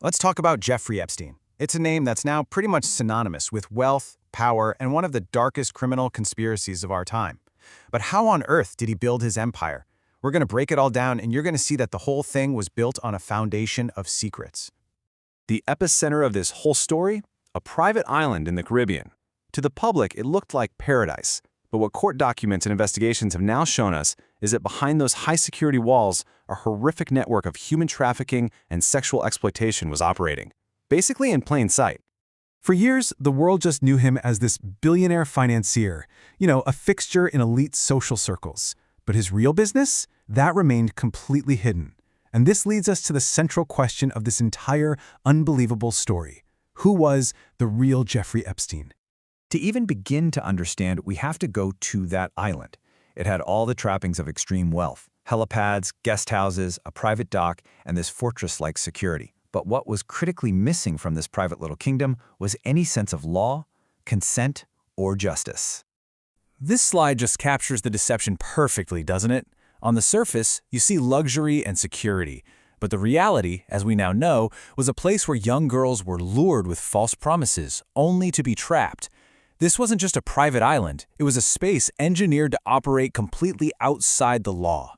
Let's talk about Jeffrey Epstein. It's a name that's now pretty much synonymous with wealth, power, and one of the darkest criminal conspiracies of our time. But how on earth did he build his empire? We're going to break it all down, and you're going to see that the whole thing was built on a foundation of secrets. The epicenter of this whole story? A private island in the Caribbean. To the public, it looked like paradise. But what court documents and investigations have now shown us is that behind those high-security walls, a horrific network of human trafficking and sexual exploitation was operating, basically in plain sight. For years, the world just knew him as this billionaire financier, a fixture in elite social circles. But his real business? That remained completely hidden. And this leads us to the central question of this entire unbelievable story. Who was the real Jeffrey Epstein? To even begin to understand, we have to go to that island. It had all the trappings of extreme wealth: helipads, guest houses, a private dock, and this fortress-like security. But what was critically missing from this private little kingdom was any sense of law, consent, or justice. This slide just captures the deception perfectly, doesn't it? On the surface, you see luxury and security. But the reality, as we now know, was a place where young girls were lured with false promises, only to be trapped. This wasn't just a private island, it was a space engineered to operate completely outside the law.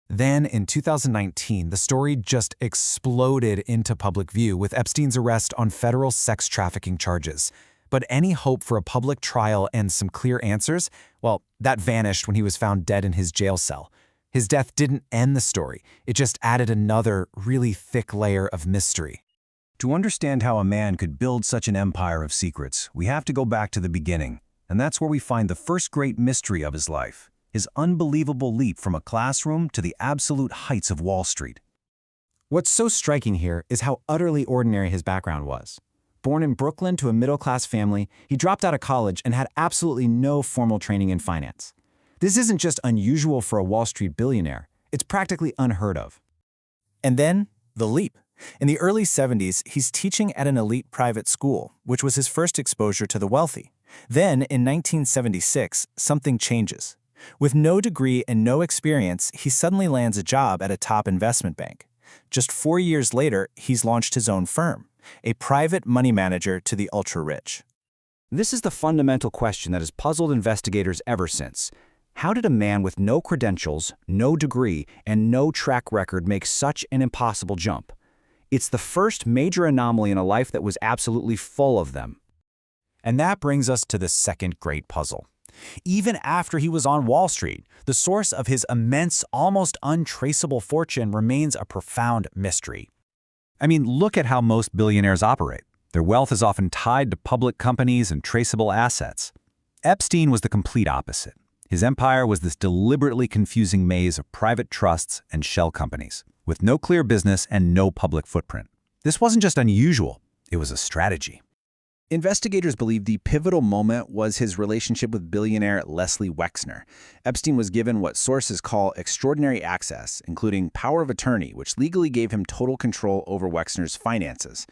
Then, in 2019, the story just exploded into public view with Epstein's arrest on federal sex trafficking charges. But any hope for a public trial and some clear answers, well, that vanished when he was found dead in his jail cell. His death didn't end the story, it just added another, really thick layer of mystery. To understand how a man could build such an empire of secrets, we have to go back to the beginning, and that's where we find the first great mystery of his life, his unbelievable leap from a classroom to the absolute heights of Wall Street. What's so striking here is how utterly ordinary his background was. Born in Brooklyn to a middle-class family, he dropped out of college and had absolutely no formal training in finance. This isn't just unusual for a Wall Street billionaire, it's practically unheard of. And then, the leap. In the early 70s, he's teaching at an elite private school, which was his first exposure to the wealthy. Then, in 1976, something changes. With no degree and no experience, he suddenly lands a job at a top investment bank. Just 4 years later, he's launched his own firm, a private money manager to the ultra-rich. This is the fundamental question that has puzzled investigators ever since. How did a man with no credentials, no degree, and no track record make such an impossible jump? It's the first major anomaly in a life that was absolutely full of them. And that brings us to the second great puzzle. Even after he was on Wall Street, the source of his immense, almost untraceable fortune remains a profound mystery. I mean, look at how most billionaires operate. Their wealth is often tied to public companies and traceable assets. Epstein was the complete opposite. His empire was this deliberately confusing maze of private trusts and shell companies, with no clear business and no public footprint. This wasn't just unusual, it was a strategy. Investigators believe the pivotal moment was his relationship with billionaire Leslie Wexner. Epstein was given what sources call extraordinary access, including power of attorney, which legally gave him total control over Wexner's finances.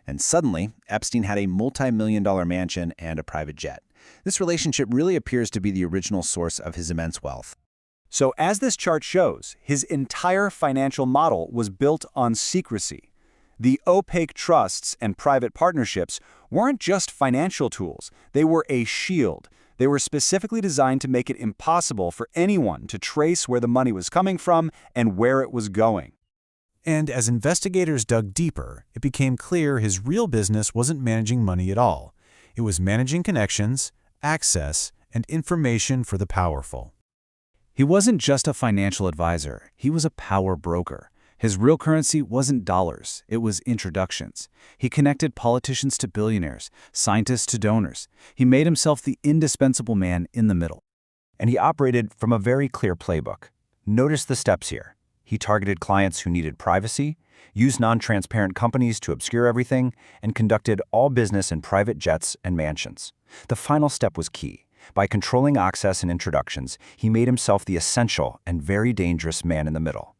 And suddenly, Epstein had a multi-million-dollar mansion and a private jet. This relationship really appears to be the original source of his immense wealth. So as this chart shows, his entire financial model was built on secrecy. The opaque trusts and private partnerships weren't just financial tools, they were a shield. They were specifically designed to make it impossible for anyone to trace where the money was coming from and where it was going. And as investigators dug deeper, it became clear his real business wasn't managing money at all. It was managing connections, access, and information for the powerful. He wasn't just a financial advisor, he was a power broker. His real currency wasn't dollars, it was introductions. He connected politicians to billionaires, scientists to donors. He made himself the indispensable man in the middle. And he operated from a very clear playbook. Notice the steps here. He targeted clients who needed privacy, used non-transparent companies to obscure everything, and conducted all business in private jets and mansions. The final step was key. By controlling access and introductions, he made himself the essential and very dangerous man in the middle.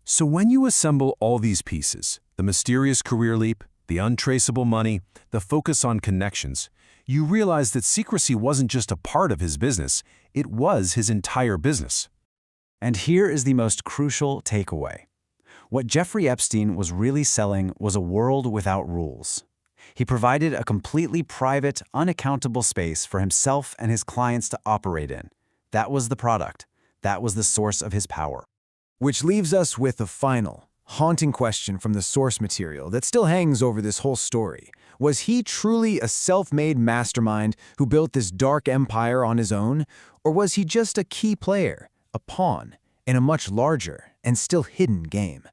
So when you assemble all these pieces, the mysterious career leap, the untraceable money, the focus on connections, you realize that secrecy wasn't just a part of his business, it was his entire business. And here is the most crucial takeaway. What Jeffrey Epstein was really selling was a world without rules. He provided a completely private, unaccountable space for himself and his clients to operate in. That was the product. That was the source of his power. Which leaves us with a final, haunting question from the source material that still hangs over this whole story. Was he truly a self-made mastermind who built this dark empire on his own? Or was he just a key player, a pawn, in a much larger and still hidden game?